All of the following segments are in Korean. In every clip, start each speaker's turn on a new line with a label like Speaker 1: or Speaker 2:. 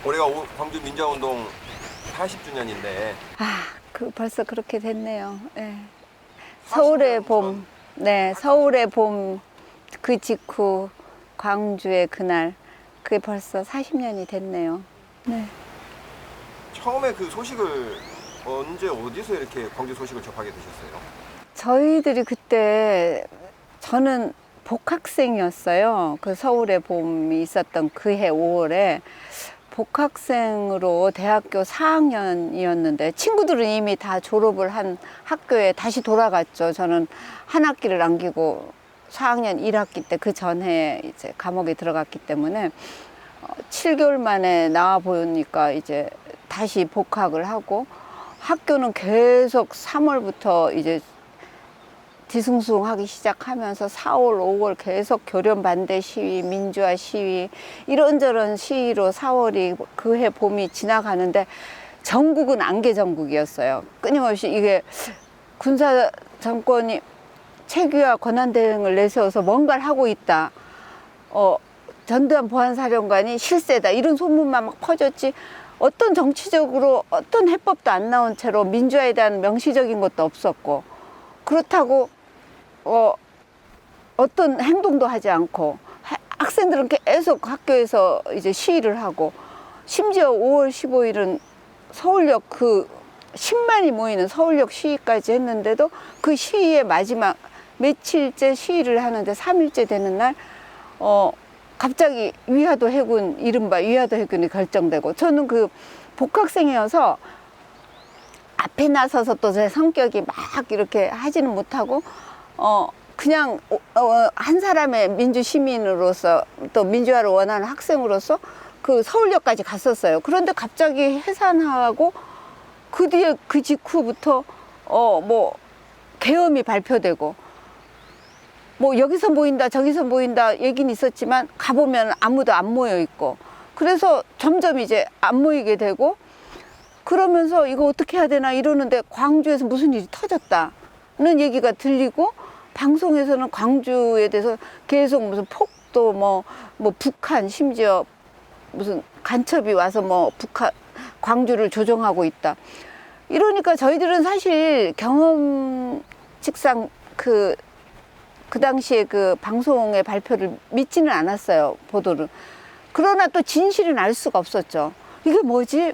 Speaker 1: 올해가 광주 민주화운동 40주년인데.
Speaker 2: 벌써 그렇게 됐네요. 네. 서울의 봄, 네, 서울의 봄 그 직후 광주의 그날, 그게 벌써 40년이 됐네요. 네.
Speaker 1: 처음에 그 소식을 언제 어디서 이렇게 광주 소식을 접하게 되셨어요?
Speaker 2: 저희들이 그때, 저는 복학생이었어요. 그 서울의 봄이 있었던 그 해 5월에 복학생으로 대학교 4학년이었는데 친구들은 이미 다 졸업을 한 학교에 다시 돌아갔죠. 저는 한 학기를 남기고 4학년 1학기 때 그 전에 이제 감옥에 들어갔기 때문에 7개월 만에 나와 보니까 이제 다시 복학을 하고, 학교는 계속 3월부터 이제 뒤숭숭하기 시작하면서 4월, 5월 계속 교련 반대 시위, 민주화 시위, 이런저런 시위로 4월이 그 해 봄이 지나가는데, 전국은 안개 전국이었어요. 끊임없이 이게 군사 정권이 체계와 권한 대행을 내세워서 뭔가를 하고 있다. 전두환 보안사령관이 실세다. 이런 소문만 막 퍼졌지, 어떤 정치적으로 어떤 해법도 안 나온 채로 민주화에 대한 명시적인 것도 없었고, 그렇다고 어떤 행동도 하지 않고 학생들은 계속 학교에서 이제 시위를 하고, 심지어 5월 15일은 서울역 그 10만이 모이는 서울역 시위까지 했는데도, 그 시위의 마지막 며칠째 시위를 하는데 3일째 되는 날 갑자기 위화도 해군, 이른바 위화도 해군이 결정되고, 저는 그 복학생이어서 앞에 나서서 또 제 성격이 막 이렇게 하지는 못하고 그냥 한 사람의 민주 시민으로서, 또 민주화를 원하는 학생으로서 그 서울역까지 갔었어요. 그런데 갑자기 해산하고 그 뒤에 그 직후부터 뭐 계엄이 발표되고, 뭐 여기서 모인다 저기서 모인다 얘기는 있었지만 가보면 아무도 안 모여 있고, 그래서 점점 이제 안 모이게 되고, 그러면서 이거 어떻게 해야 되나 이러는데 광주에서 무슨 일이 터졌다는 얘기가 들리고, 방송에서는 광주에 대해서 계속 무슨 폭도 뭐 북한, 심지어 무슨 간첩이 와서 뭐 북한 광주를 조종하고 있다 이러니까, 저희들은 사실 경험칙상 그 당시에 그 방송의 발표를 믿지는 않았어요, 보도를. 그러나 또 진실은 알 수가 없었죠. 이게 뭐지?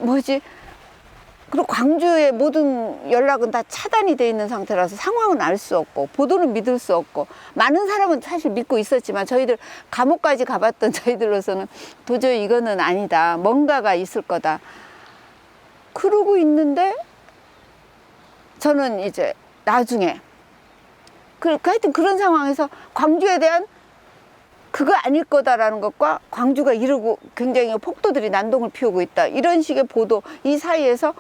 Speaker 2: 그리고 광주의 모든 연락은 다 차단이 돼 있는 상태라서 상황은 알 수 없고, 보도는 믿을 수 없고, 많은 사람은 사실 믿고 있었지만 저희들 감옥까지 가봤던 저희들로서는 도저히 이거는 아니다, 뭔가가 있을 거다 그러고 있는데, 저는 이제 나중에 하여튼 그런 상황에서 광주에 대한 그거 아닐 거다라는 것과, 광주가 이러고 굉장히 폭도들이 난동을 피우고 있다, 이런 식의 보도, 이 사이에서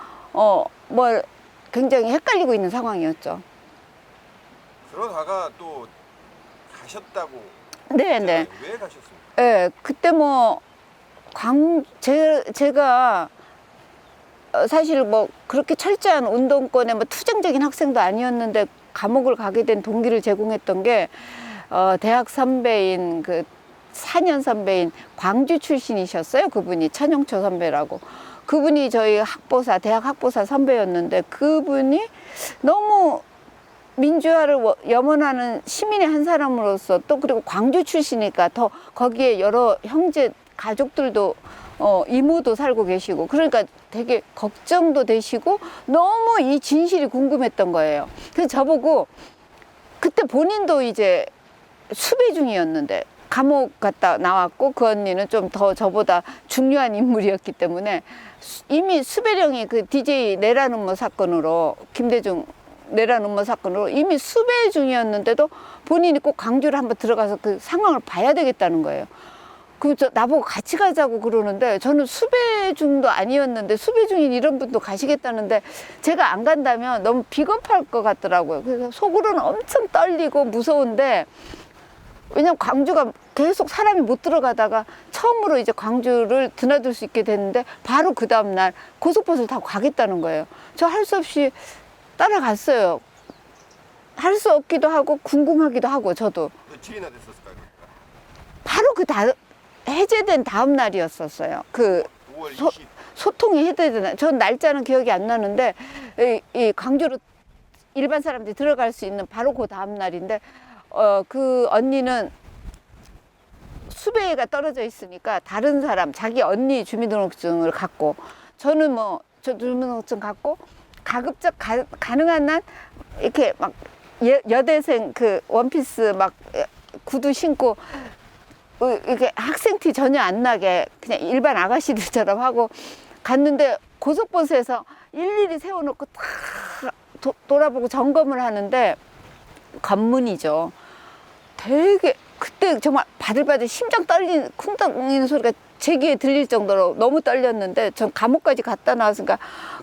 Speaker 2: 뭐 굉장히 헷갈리고 있는 상황이었죠.
Speaker 1: 그러다가 또 가셨다고.
Speaker 2: 네네.
Speaker 1: 왜 가셨습니까?
Speaker 2: 네, 그때 뭐 제가 사실 뭐 그렇게 철저한 운동권의 뭐 투쟁적인 학생도 아니었는데, 감옥을 가게 된 동기를 제공했던 게 대학 선배인, 그 4년 선배인 광주 출신이셨어요. 그분이 천영초 선배라고. 그분이 저희 학보사, 대학 학보사 선배였는데, 그분이 너무 민주화를 염원하는 시민의 한 사람으로서, 또 그리고 광주 출신이니까 더 거기에 여러 형제 가족들도 이모도 살고 계시고, 그러니까 되게 걱정도 되시고 너무 이 진실이 궁금했던 거예요. 그래서 저보고, 그때 본인도 이제 수배 중이었는데 감옥 갔다 나왔고, 그 언니는 좀 더 저보다 중요한 인물이었기 때문에 이미 수배령이 그 DJ 내란 음모 사건으로, 김대중 내란 음모 사건으로 이미 수배 중이었는데도 본인이 꼭 광주를 한번 들어가서 그 상황을 봐야 되겠다는 거예요. 나보고 같이 가자고 그러는데, 저는 수배 중도 아니었는데 수배 중인 이런 분도 가시겠다는데, 제가 안 간다면 너무 비겁할 것 같더라고요. 그래서 속으로는 엄청 떨리고 무서운데, 왜냐면 광주가 계속 사람이 못 들어가다가 처음으로 이제 광주를 드나들 수 있게 됐는데, 바로 그 다음날 고속버스를 타고 가겠다는 거예요. 저 할 수 없이 따라갔어요. 할 수 없기도 하고 궁금하기도 하고. 저도
Speaker 1: 며칠이나 됐었을까요?
Speaker 2: 바로 해제된 다음 날이었었어요. 그
Speaker 1: 5월
Speaker 2: 소,
Speaker 1: 20.
Speaker 2: 소통이 해야 되잖아요. 전 날짜는 기억이 안 나는데 이 광주로 일반 사람들이 들어갈 수 있는 바로 그 다음 날인데 그 언니는 수배가 떨어져 있으니까 다른 사람 자기 언니 주민등록증을 갖고 저는 뭐 저 주민등록증 갖고 가급적 가능한 한 이렇게 막 여대생 그 원피스 막 구두 신고 이렇게 학생티 전혀 안 나게 그냥 일반 아가씨들처럼 하고 갔는데 고속버스에서 일일이 세워놓고 다 돌아보고 점검을 하는데 관문이죠. 되게 그때 정말 바들바들 심장 쿵 떨리는 소리가 제 귀에 들릴 정도로 너무 떨렸는데 전 감옥까지 갔다 나왔으니까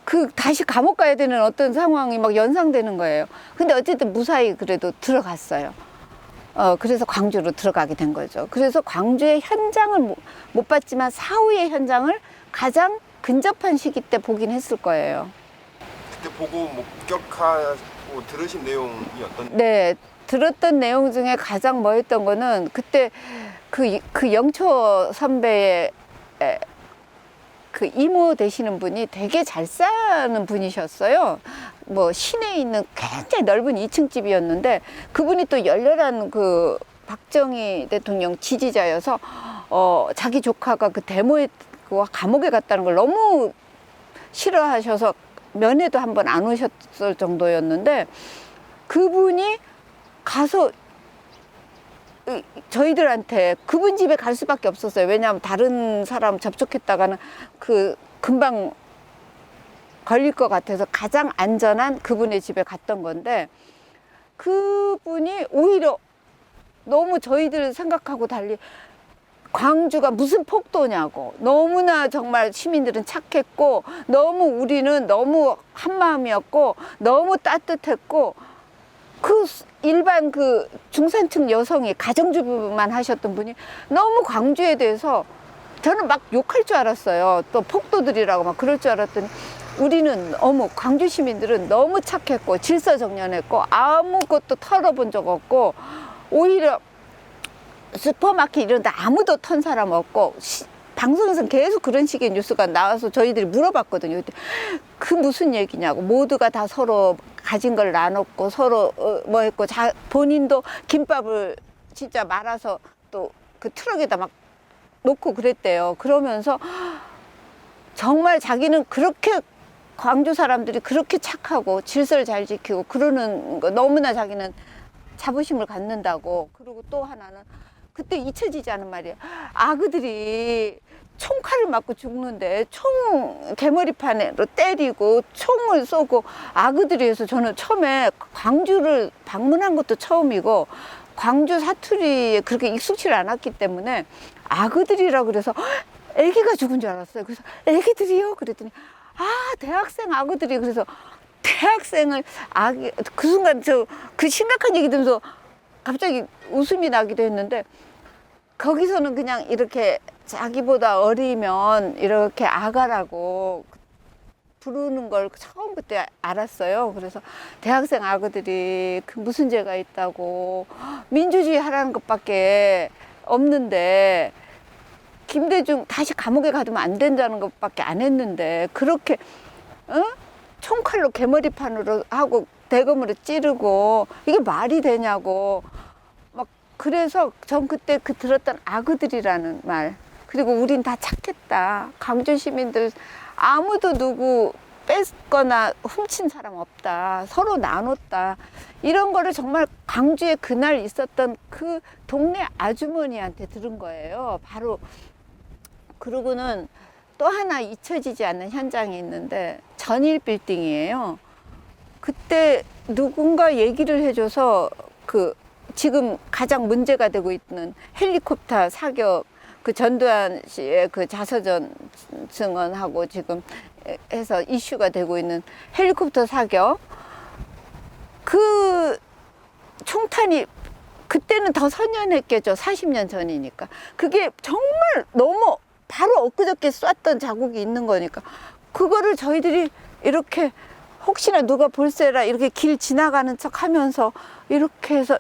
Speaker 2: 그 다시 감옥 가야 되는 어떤 상황이 막 연상되는 거예요. 근데 어쨌든 무사히 그래도 들어갔어요. 그래서 광주로 들어가게 된 거죠. 그래서 광주의 현장을 못 봤지만 사후의 현장을 가장 근접한 시기 때 보긴 했을 거예요.
Speaker 1: 그때 보고 목격하고 들으신 내용이 어떤?
Speaker 2: 네, 들었던 내용 중에 가장 뭐였던 거는 그때 그 영초 선배의 그 이모 되시는 분이 되게 잘 사는 분이셨어요. 뭐 시내에 있는 굉장히 넓은 2층 집이었는데 그분이 또 열렬한 그 박정희 대통령 지지자여서 자기 조카가 그 데모에 감옥에 갔다는 걸 너무 싫어하셔서 면회도 한번 안 오셨을 정도였는데 그분이 가서 저희들한테 그분 집에 갈 수밖에 없었어요. 왜냐하면 다른 사람 접촉했다가는 그 금방 걸릴 것 같아서 가장 안전한 그분의 집에 갔던 건데 그분이 오히려 너무 저희들 생각하고 달리 광주가 무슨 폭도냐고 너무나 정말 시민들은 착했고 너무 우리는 너무 한마음이었고 너무 따뜻했고 그 일반 그 중산층 여성이 가정주부만 하셨던 분이 너무 광주에 대해서 저는 막 욕할 줄 알았어요. 또 폭도들이라고 막 그럴 줄 알았더니 우리는 너무 광주 시민들은 너무 착했고 질서정연했고 아무것도 털어본 적 없고 오히려 슈퍼마켓 이런 데 아무도 턴 사람 없고 방송에서는 계속 그런 식의 뉴스가 나와서 저희들이 물어봤거든요. 그 무슨 얘기냐고 모두가 다 서로 가진 걸 나눴고 서로 뭐 했고 본인도 김밥을 진짜 말아서 또 그 트럭에다 막 놓고 그랬대요. 그러면서 정말 자기는 그렇게 광주 사람들이 그렇게 착하고 질서를 잘 지키고 그러는 거 너무나 자기는 자부심을 갖는다고. 그리고 또 하나는 그때 잊혀지지 않은 말이에요. 아그들이 총칼을 맞고 죽는데 총 개머리판으로 때리고 총을 쏘고 아그들이 해서 저는 처음에 광주를 방문한 것도 처음이고 광주 사투리에 그렇게 익숙치 않았기 때문에 아그들이라 그래서 애기가 죽은 줄 알았어요. 그래서 애기들이요? 그랬더니 대학생 아그들이. 그래서 대학생을 그 순간 그 심각한 얘기 들으면서 갑자기 웃음이 나기도 했는데 거기서는 그냥 이렇게 자기보다 어리면 이렇게 아가라고 부르는 걸 처음 그때 알았어요. 그래서 대학생 아그들이 그 무슨 죄가 있다고 민주주의 하라는 것밖에 없는데 김대중 다시 감옥에 가두면 안 된다는 것밖에 안 했는데 그렇게 총칼로 개머리판으로 하고 대검으로 찌르고 이게 말이 되냐고 막 그래서 전 그때 들었던 아그들이라는 말 그리고 우린 다 착했다. 광주 시민들 아무도 누구 뺐거나 훔친 사람 없다. 서로 나눴다. 이런 거를 정말 광주에 그날 있었던 그 동네 아주머니한테 들은 거예요. 바로 그러고는 또 하나 잊혀지지 않는 현장이 있는데 전일 빌딩이에요. 그때 누군가 얘기를 해줘서 그 지금 가장 문제가 되고 있는 헬리콥터 사격 그 전두환 씨의 그 자서전 증언하고 지금 해서 이슈가 되고 있는 헬리콥터 사격 그 총탄이 그때는 더 선연했겠죠. 40년 전이니까. 그게 정말 너무 바로 엊그저께 쐈던 자국이 있는 거니까 그거를 저희들이 이렇게 혹시나 누가 볼세라 이렇게 길 지나가는 척 하면서 이렇게 해서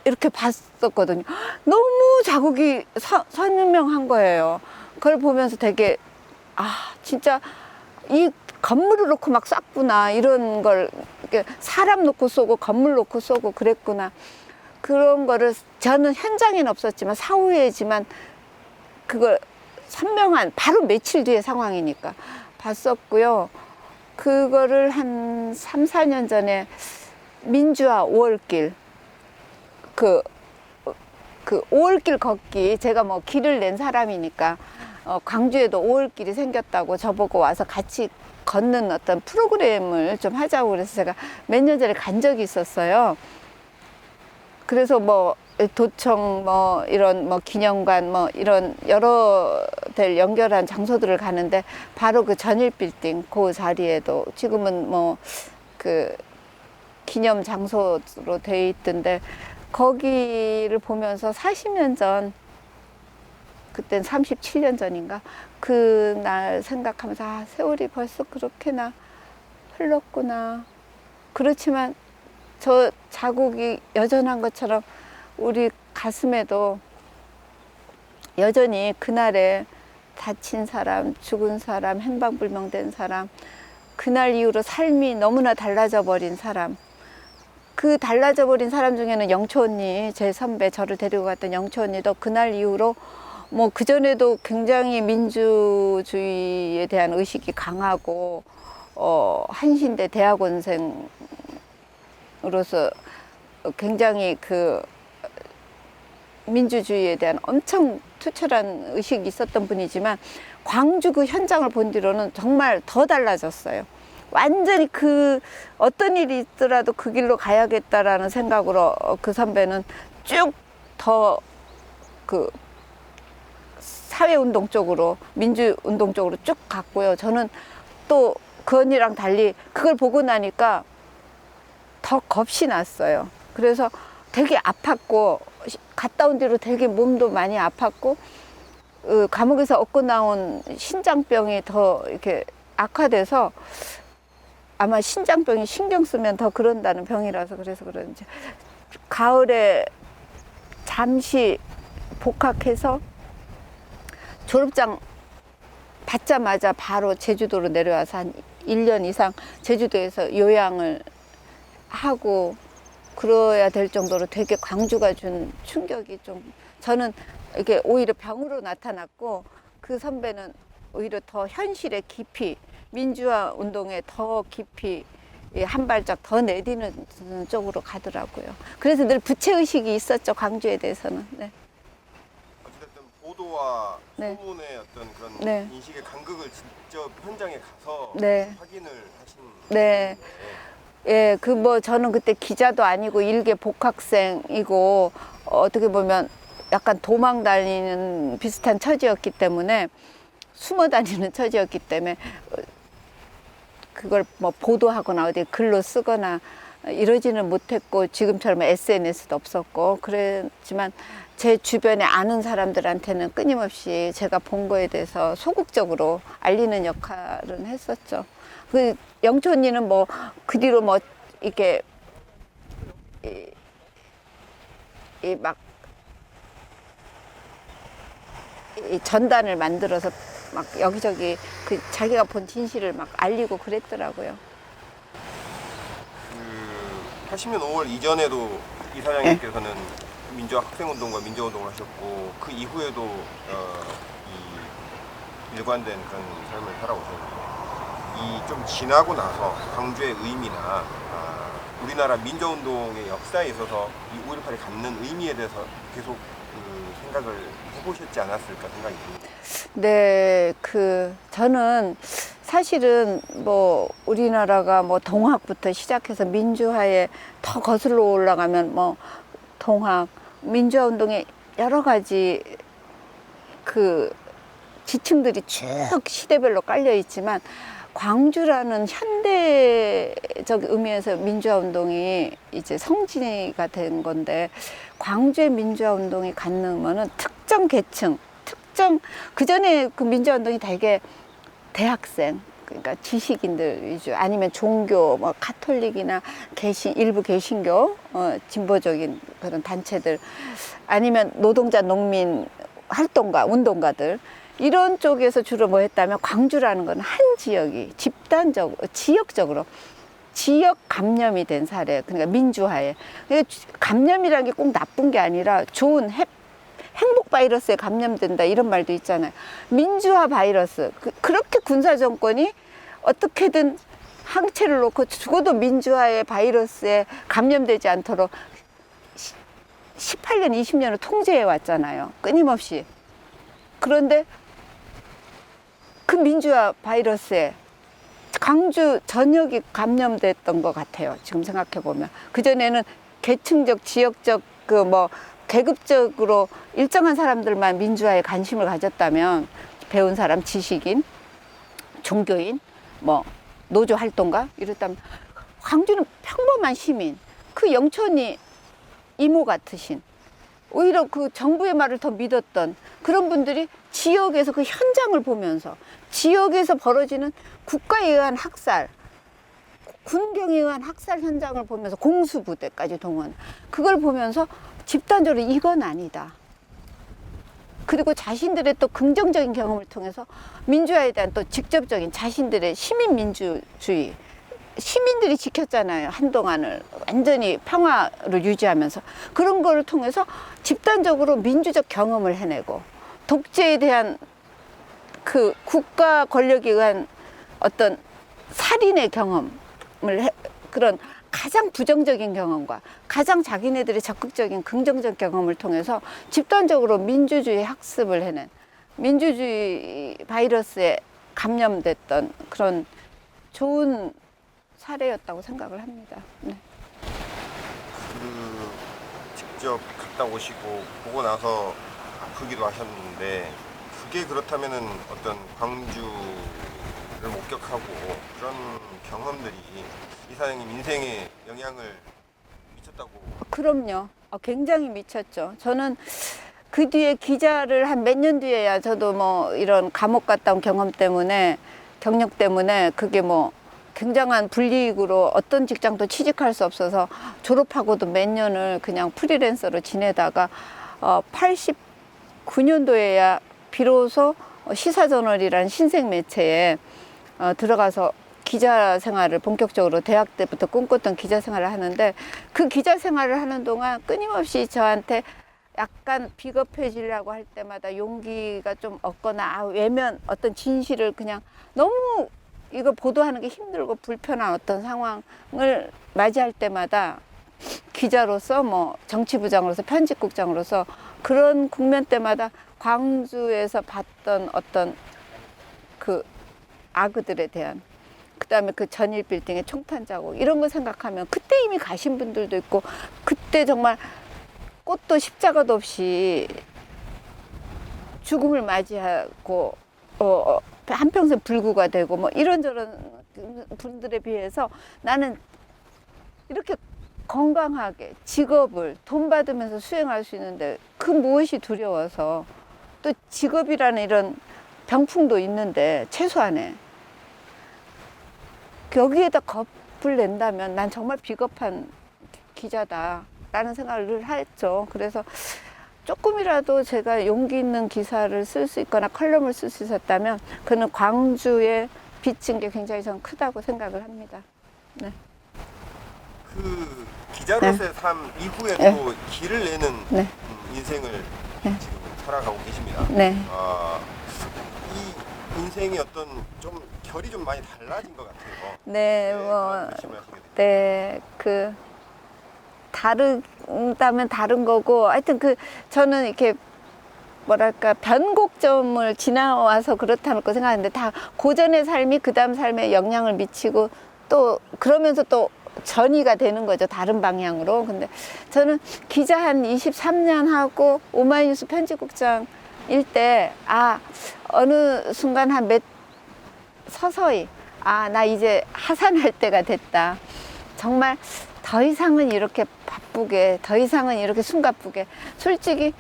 Speaker 2: 이렇게 봤었거든요. 너무 자국이 선명한 거예요. 그걸 보면서 되게 진짜 이 건물을 놓고 막 쐈구나. 이런 걸 이렇게 사람 놓고 쏘고 건물 놓고 쏘고 그랬구나. 그런 거를 저는 현장에는 없었지만 사후에지만 그걸 선명한 바로 며칠 뒤의 상황이니까 봤었고요. 그거를 한 3, 4년 전에 민주화 5월길 그 5월길 걷기 제가 뭐 길을 낸 사람이니까 광주에도 5월길이 생겼다고 저보고 와서 같이 걷는 어떤 프로그램을 좀 하자고 그래서 제가 몇 년 전에 간 적이 있었어요. 그래서 뭐 도청 뭐 이런 뭐 기념관 뭐 이런 여러 대 연결한 장소들을 가는데 바로 그 전일 빌딩 그 자리에도 지금은 뭐 그 기념 장소로 돼 있던데 거기를 보면서 40년 전 그땐 37년 전인가 그날 생각하면서 세월이 벌써 그렇게나 흘렀구나. 그렇지만 저 자국이 여전한 것처럼 우리 가슴에도 여전히 그날에 다친 사람, 죽은 사람, 행방불명된 사람, 그날 이후로 삶이 너무나 달라져 버린 사람, 그 달라져 버린 사람 중에는 영초 언니, 제 선배, 저를 데리고 갔던 영초 언니도 그날 이후로 뭐 그전에도 굉장히 민주주의에 대한 의식이 강하고 한신대 대학원생으로서 굉장히 그 민주주의에 대한 엄청 투철한 의식이 있었던 분이지만 광주 그 현장을 본 뒤로는 정말 더 달라졌어요. 완전히 그 어떤 일이 있더라도 그 길로 가야겠다라는 생각으로 그 선배는 쭉 더 그 사회운동 쪽으로 민주운동 쪽으로 쭉 갔고요. 저는 또 그 언니랑 달리 그걸 보고 나니까 더 겁이 났어요. 그래서 되게 아팠고 갔다 온 뒤로 되게 몸도 많이 아팠고 감옥에서 얻고 나온 신장병이 더 이렇게 악화돼서 아마 신장병이 신경 쓰면 더 그런다는 병이라서 그래서 그런지 가을에 잠시 복학해서 졸업장 받자마자 바로 제주도로 내려와서 한 1년 이상 제주도에서 요양을 하고 그래야 될 정도로 되게 광주가 준 충격이 좀 저는 이게 오히려 병으로 나타났고 그 선배는 오히려 더 현실에 깊이 민주화 운동에 더 깊이 한 발짝 더 내디는 쪽으로 가더라고요. 그래서 늘 부채의식이 있었죠. 광주에 대해서는. 네.
Speaker 1: 어쨌든 보도와
Speaker 2: 네.
Speaker 1: 소문의 어떤 그런
Speaker 2: 네.
Speaker 1: 인식의 간극을 직접 현장에 가서
Speaker 2: 네.
Speaker 1: 확인을 하신
Speaker 2: 네.
Speaker 1: 건데
Speaker 2: 예, 그 뭐 저는 그때 기자도 아니고 일개 복학생이고 어떻게 보면 약간 도망 다니는 비슷한 처지였기 때문에 숨어 다니는 처지였기 때문에 그걸 뭐 보도하거나 어디 글로 쓰거나 이러지는 못했고 지금처럼 SNS도 없었고 그랬지만 제 주변에 아는 사람들한테는 끊임없이 제가 본 거에 대해서 소극적으로 알리는 역할은 했었죠. 그 영초 언니는 뭐 그 뒤로 뭐 이렇게 막 이 전단을 만들어서 막 여기저기 그 자기가 본 진실을 막 알리고 그랬더라고요.
Speaker 1: 그 80년 5월 이전에도 이사장님께서는 민주화 학생운동과 민주화운동을 하셨고 그 이후에도 이 일관된 그런 삶을 살아오셨는데 이 좀 지나고 나서 광주의 의미나 우리나라 민주화운동의 역사에 있어서 이 5.18이 갖는 의미에 대해서 계속 그 생각을 해보셨지 않았을까 생각이 듭니다.
Speaker 2: 네, 저는 사실은 뭐 우리나라가 뭐 동학부터 시작해서 민주화에 더 거슬러 올라가면 뭐 동학, 민주화 운동에 여러 가지 그 지층들이 쭉 시대별로 깔려 있지만 광주라는 현대적 의미에서 민주화 운동이 이제 성지가 된 건데 광주의 민주화 운동이 갖는 의미는 특정 계층, 그 전에 그 민주화 운동이 되게 대학생, 그러니까 지식인들 위주, 아니면 종교, 뭐 카톨릭이나 일부 개신교, 진보적인 그런 단체들, 아니면 노동자, 농민, 활동가, 운동가들 이런 쪽에서 주로 뭐 했다면 광주라는 건 한 지역이 집단적으로 지역적으로 지역 감염이 된 사례. 그러니까 민주화에. 그러니까 감염이라는 게 꼭 나쁜 게 아니라 좋은 행복 바이러스에 감염된다 이런 말도 있잖아요. 민주화 바이러스. 그렇게 군사 정권이 어떻게든 항체를 놓고 죽어도 민주화의 바이러스에 감염되지 않도록 18년, 20년을 통제해 왔잖아요. 끊임없이. 그런데 그 민주화 바이러스에 광주 전역이 감염됐던 것 같아요. 지금 생각해 보면. 그전에는 계층적, 지역적, 계급적으로 일정한 사람들만 민주화에 관심을 가졌다면 배운 사람, 지식인, 종교인, 노조 활동가 이랬다면 광주는 평범한 시민, 그 영천이 이모 같으신 오히려 그 정부의 말을 더 믿었던 그런 분들이 지역에서 그 현장을 보면서 지역에서 벌어지는 국가에 의한 학살, 군경에 의한 학살 현장을 보면서 공수부대까지 동원, 그걸 보면서 집단적으로 이건 아니다. 그리고 자신들의 또 긍정적인 경험을 통해서 민주화에 대한 또 직접적인 자신들의 시민민주주의, 시민들이 지켰잖아요. 한동안을 완전히 평화를 유지하면서 그런 거를 통해서 집단적으로 민주적 경험을 해내고 독재에 대한 그 국가 권력에 의한 어떤 살인의 경험을 그런 가장 부정적인 경험과 가장 자기네들의 적극적인 긍정적 경험을 통해서 집단적으로 민주주의 학습을 해낸 민주주의 바이러스에 감염됐던 그런 좋은 사례였다고 생각을 합니다. 네.
Speaker 1: 직접 갔다 오시고 보고 나서 아프기도 하셨는데 그게 그렇다면은 어떤 광주를 목격하고 그런 경험들이 이사장님 인생에 영향을 미쳤다고?
Speaker 2: 그럼요. 굉장히 미쳤죠. 저는 그 뒤에 기자를 한 몇 년 뒤에야 저도 이런 감옥 갔다 온 경험 때문에 경력 때문에 그게 굉장한 불이익으로 어떤 직장도 취직할 수 없어서 졸업하고도 몇 년을 그냥 프리랜서로 지내다가 89년도에야 비로소 시사저널이라는 신생 매체에 들어가서 기자 생활을 본격적으로 대학 때부터 꿈꿨던 기자 생활을 하는데 그 기자 생활을 하는 동안 끊임없이 저한테 약간 비겁해지려고 할 때마다 용기가 좀 없거나 외면 어떤 진실을 그냥 너무 이거 보도하는 게 힘들고 불편한 어떤 상황을 맞이할 때마다 기자로서 정치부장으로서 편집국장으로서 그런 국면 때마다 광주에서 봤던 어떤 그 악의들에 대한 그다음에 그 전일 빌딩의 총탄 자국 이런 거 생각하면 그때 이미 가신 분들도 있고 그때 정말 꽃도 십자가도 없이 죽음을 맞이하고 한평생 불구가 되고 이런저런 분들에 비해서 나는 이렇게 건강하게 직업을 돈 받으면서 수행할 수 있는데 그 무엇이 두려워서 또 직업이라는 이런 병풍도 있는데 최소한에 여기에다 겁을 낸다면 난 정말 비겁한 기자다라는 생각을 늘 했죠. 그래서 조금이라도 제가 용기 있는 기사를 쓸 수 있거나 컬럼을 쓸 수 있었다면 그는 광주에 비친 게 굉장히 저는 크다고 생각을 합니다. 네.
Speaker 1: 그 기자로서의 삶 이후에도
Speaker 2: 네.
Speaker 1: 길을 내는
Speaker 2: 네.
Speaker 1: 인생을
Speaker 2: 네.
Speaker 1: 지금 살아가고 계십니다.
Speaker 2: 네.
Speaker 1: 이 인생이 어떤 좀 결이 좀 많이 달라진 것 같아요.
Speaker 2: 네,
Speaker 1: 그런 말씀을 하시게 됐어요.
Speaker 2: 네, 다르다면 다른 거고, 하여튼 저는 이렇게, 뭐랄까, 변곡점을 지나와서 그렇다는 거 생각하는데, 다 고전의 삶이 그 다음 삶에 영향을 미치고, 또, 그러면서 또 전이가 되는 거죠. 다른 방향으로. 근데 저는 기자 한 23년 하고, 오마이뉴스 편집국장일 때, 어느 순간 서서히, 나 이제 하산할 때가 됐다. 정말 더 이상은 이렇게 바쁘게, 더 이상은 이렇게 숨가쁘게. 솔직히,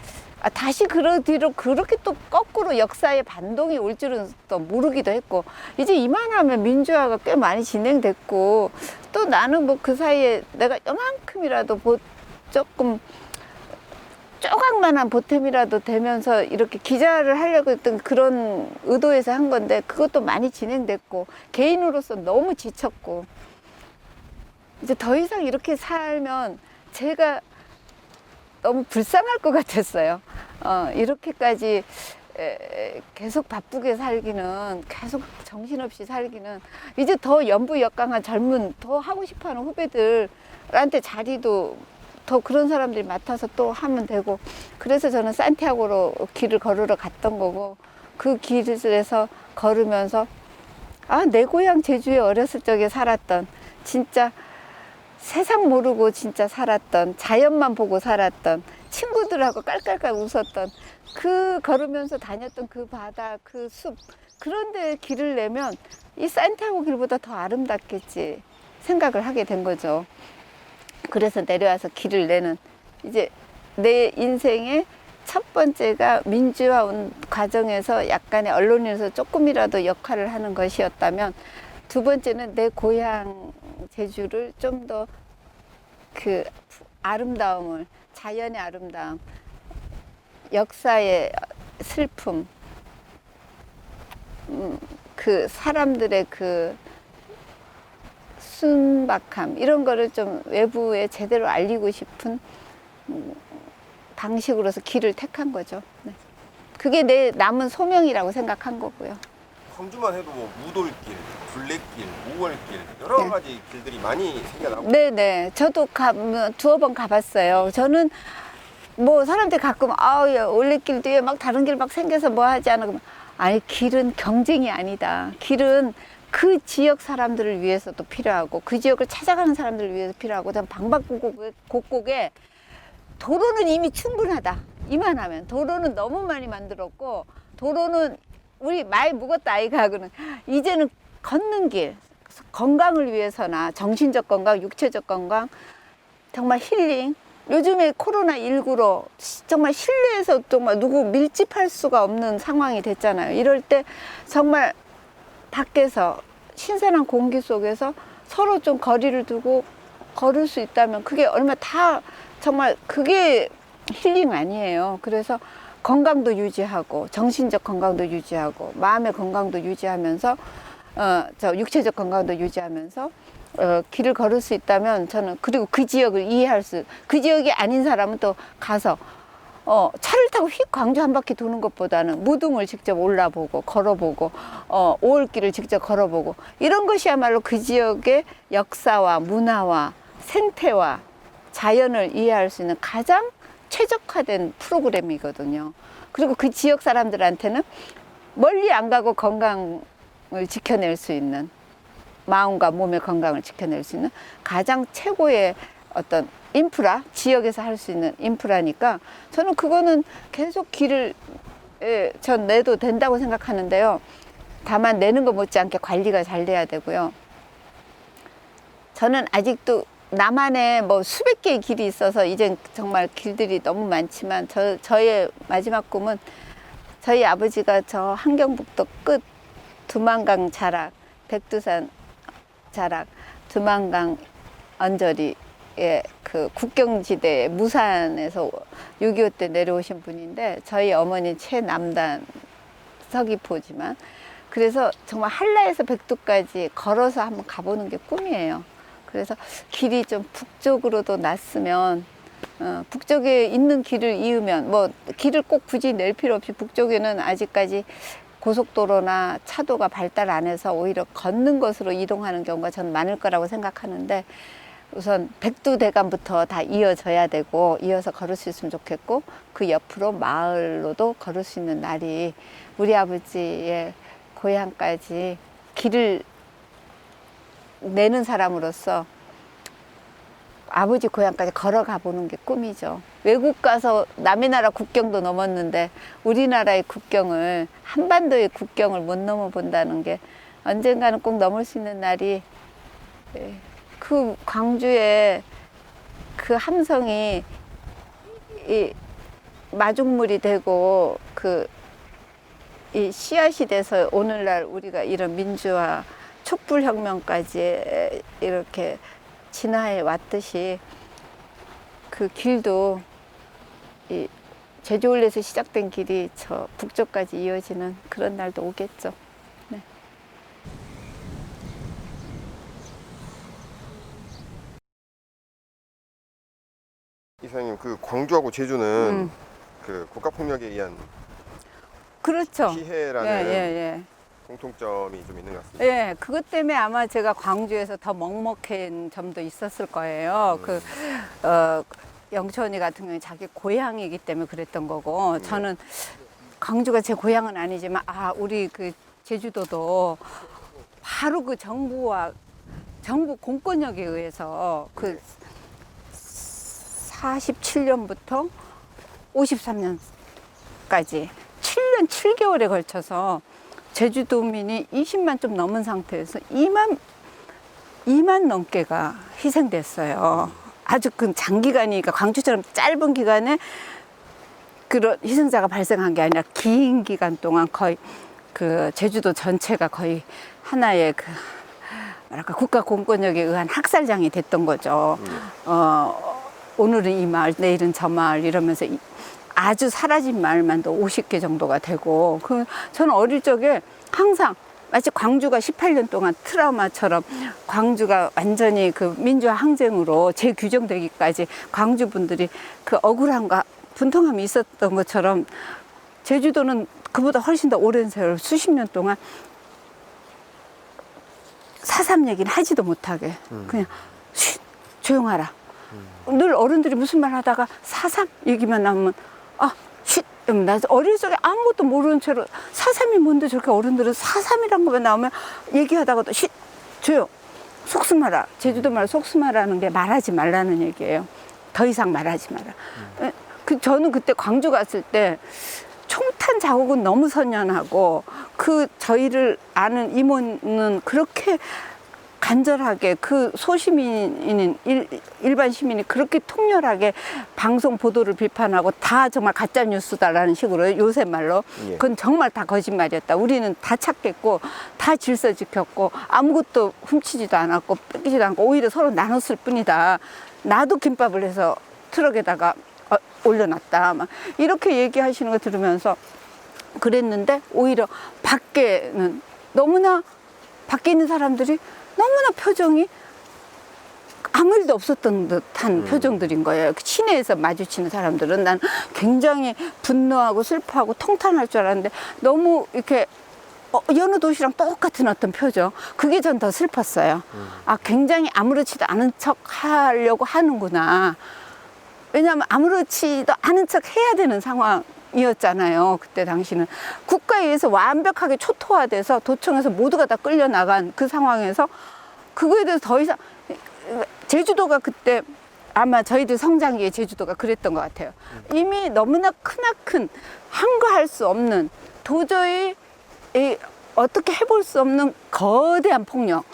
Speaker 2: 다시 뒤로 그렇게 또 거꾸로 역사의 반동이 올 줄은 또 모르기도 했고, 이제 이만하면 민주화가 꽤 많이 진행됐고, 또 나는 그 사이에 내가 요만큼이라도 조금 조각만한 보탬이라도 되면서 이렇게 기자를 하려고 했던 그런 의도에서 한 건데 그것도 많이 진행됐고 개인으로서 너무 지쳤고 이제 더 이상 이렇게 살면 제가 너무 불쌍할 것 같았어요. 이렇게까지 계속 바쁘게 살기는, 계속 정신없이 살기는, 이제 더 연부역강한 젊은, 더 하고 싶어하는 후배들한테 자리도 더 그런 사람들이 맡아서 또 하면 되고, 그래서 저는 산티아고로 길을 걸으러 갔던 거고, 그 길에서 걸으면서 내 고향 제주에 어렸을 적에 살았던, 진짜 세상 모르고 진짜 살았던, 자연만 보고 살았던, 친구들하고 깔깔깔 웃었던, 그 걸으면서 다녔던 그 바다, 그 숲, 그런데 길을 내면 이 산티아고 길보다 더 아름답겠지 생각을 하게 된 거죠. 그래서 내려와서 길을 내는, 이제 내 인생의 첫 번째가 민주화 과정에서 약간의 언론인으로서 조금이라도 역할을 하는 것이었다면, 두 번째는 내 고향 제주를 좀 더 그 아름다움을, 자연의 아름다움, 역사의 슬픔, 그 사람들의 그 순박함, 이런 거를 좀 외부에 제대로 알리고 싶은 방식으로서 길을 택한 거죠. 네. 그게 내 남은 소명이라고 생각한 거고요.
Speaker 1: 광주만 해도 뭐 무돌길, 둘레길, 5월길 여러
Speaker 2: 네.
Speaker 1: 가지 길들이 많이 생겨나고.
Speaker 2: 네네. 저도 두어 번 가봤어요. 저는 뭐 사람들이 가끔 야, 올레길 뒤에 막 다른 길 막 생겨서 뭐 하지 않아 그러면, 아니 길은 경쟁이 아니다. 길은 그 지역 사람들을 위해서도 필요하고 그 지역을 찾아가는 사람들을 위해서 필요하고, 방방곡곡에 도로는 이미 충분하다. 이만하면 도로는 너무 많이 만들었고, 도로는 우리 많이 묵었다 아이가 하고는 이제는 걷는 길, 건강을 위해서나 정신적 건강, 육체적 건강, 정말 힐링. 요즘에 코로나19로 정말 실내에서 정말 누구 밀집할 수가 없는 상황이 됐잖아요. 이럴 때 정말 밖에서 신선한 공기 속에서 서로 좀 거리를 두고 걸을 수 있다면 그게 얼마 다 정말 그게 힐링 아니에요. 그래서 건강도 유지하고 정신적 건강도 유지하고 마음의 건강도 유지하면서 육체적 건강도 유지하면서 길을 걸을 수 있다면 저는, 그리고 그 지역을 이해할 수, 그 지역이 아닌 사람은 또 가서 차를 타고 휙 광주 한 바퀴 도는 것보다는 무등을 직접 올라보고 걸어보고 5월길을 직접 걸어보고, 이런 것이야말로 그 지역의 역사와 문화와 생태와 자연을 이해할 수 있는 가장 최적화된 프로그램이거든요. 그리고 그 지역 사람들한테는 멀리 안 가고 건강을 지켜낼 수 있는, 마음과 몸의 건강을 지켜낼 수 있는 가장 최고의 어떤 인프라, 지역에서 할 수 있는 인프라니까 저는 그거는 계속 길을 전 내도 된다고 생각하는데요. 다만 내는 거 못지않게 관리가 잘 돼야 되고요. 저는 아직도 나만의 뭐 수백 개의 길이 있어서 이젠 정말 길들이 너무 많지만, 저의 마지막 꿈은 저희 아버지가 저 한경북도 끝 두만강 자락, 백두산 자락, 두만강 언저리의 그 국경지대 무산에서 6.25 때 내려오신 분인데, 저희 어머니 최남단 서귀포지만, 그래서 정말 한라에서 백두까지 걸어서 한번 가보는 게 꿈이에요. 그래서 길이 좀 북쪽으로도 났으면, 북쪽에 있는 길을 이으면, 뭐 길을 꼭 굳이 낼 필요 없이 북쪽에는 아직까지 고속도로나 차도가 발달 안 해서 오히려 걷는 것으로 이동하는 경우가 전 많을 거라고 생각하는데, 우선 백두대간부터 다 이어져야 되고 이어서 걸을 수 있으면 좋겠고, 그 옆으로 마을로도 걸을 수 있는 날이, 우리 아버지의 고향까지 길을 내는 사람으로서 아버지 고향까지 걸어가 보는 게 꿈이죠. 외국 가서 남의 나라 국경도 넘었는데 우리나라의 국경을, 한반도의 국경을 못 넘어본다는 게, 언젠가는 꼭 넘을 수 있는 날이, 그 광주의 그 함성이 이 마중물이 되고 이 씨앗이 돼서 오늘날 우리가 이런 민주화, 촛불혁명까지 이렇게 진화해 왔듯이, 그 길도 이 제주올레에서 시작된 길이 저 북쪽까지 이어지는 그런 날도 오겠죠. 네.
Speaker 1: 이사장님, 그 광주하고 제주는 그 국가폭력에 의한
Speaker 2: 그렇죠.
Speaker 1: 피해라는
Speaker 2: 예.
Speaker 1: 공통점이 좀 있는 것 같습니다.
Speaker 2: 예, 그것 때문에 아마 제가 광주에서 더 먹먹한 점도 있었을 거예요. 영천이 같은 경우에 자기 고향이기 때문에 그랬던 거고, 저는 광주가 제 고향은 아니지만, 우리 그 제주도도 바로 그 정부 공권력에 의해서 그 47년부터 53년까지 7년 7개월에 걸쳐서 제주도민이 20만 좀 넘은 상태에서 2만 넘게가 희생됐어요. 아주 그 장기간이니까 광주처럼 짧은 기간에 그런 희생자가 발생한 게 아니라 긴 기간 동안 거의 그 제주도 전체가 거의 하나의 그 뭐랄까 국가 공권력에 의한 학살장이 됐던 거죠. 오늘은 이 마을, 내일은 저 마을 이러면서 아주 사라진 마을만도 50개 정도가 되고, 저는 어릴 적에 항상 마치 광주가 18년 동안 트라우마처럼 광주가 완전히 그 민주화 항쟁으로 재규정되기까지 광주 분들이 그 억울함과 분통함이 있었던 것처럼 제주도는 그보다 훨씬 더 오랜 세월 수십 년 동안 4.3 얘기는 하지도 못하게 그냥 조용하라. 늘 어른들이 무슨 말 하다가 4.3 얘기만 나오면 쉿! 나 어릴 적에 아무것도 모르는 채로 4.3이 뭔데 저렇게 어른들은 4.3이란 것만 나오면 얘기하다가도 쉿! 조용! 속수마라. 제주도 말 속수마라는 게 말하지 말라는 얘기예요. 더 이상 말하지 마라. 저는 그때 광주 갔을 때 총탄 자국은 너무 선연하고 저희를 아는 이모는 그렇게 간절하게 그 소시민인 일반 시민이 그렇게 통렬하게 방송 보도를 비판하고 다 정말 가짜 뉴스다라는 식으로 요새 말로 그건 정말 다 거짓말이었다. 우리는 다 찾겠고 다 질서 지켰고 아무것도 훔치지도 않았고 뺏기지도 않고 오히려 서로 나눴을 뿐이다. 나도 김밥을 해서 트럭에다가 올려놨다. 막 이렇게 얘기하시는 거 들으면서 그랬는데 오히려 밖에는 너무나 밖에 있는 사람들이 너무나 표정이 아무 일도 없었던 듯한 표정들인 거예요. 시내에서 마주치는 사람들은 난 굉장히 분노하고 슬퍼하고 통탄할 줄 알았는데 너무 이렇게 여느 도시랑 똑같은 어떤 표정. 그게 전 더 슬펐어요. 굉장히 아무렇지도 않은 척 하려고 하는구나. 왜냐하면 아무렇지도 않은 척 해야 되는 상황이었잖아요. 그때 당시는 국가에 의해서 완벽하게 초토화돼서 도청에서 모두가 다 끌려나간 그 상황에서 그거에 대해서 더 이상 제주도가 그때 아마 저희들 성장기에 제주도가 그랬던 것 같아요. 이미 너무나 크나큰 한거할 수 없는 도저히 어떻게 해볼 수 없는 거대한 폭력,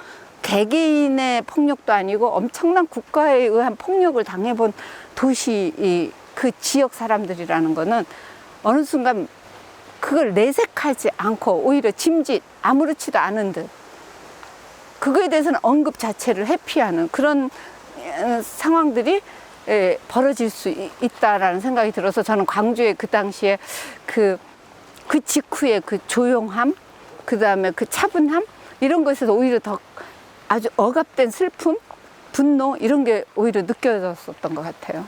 Speaker 2: 개개인의 폭력도 아니고 엄청난 국가에 의한 폭력을 당해본 도시 그 지역 사람들이라는 거는 어느 순간 그걸 내색하지 않고 오히려 짐짓 아무렇지도 않은 듯 그거에 대해서는 언급 자체를 회피하는 그런 상황들이 벌어질 수 있다라는 생각이 들어서 저는 광주의 그 당시에 그 직후에 그 조용함, 그 다음에 그 차분함 이런 것에서 오히려 더 아주 억압된 슬픔, 분노 이런 게 오히려 느껴졌었던 것 같아요.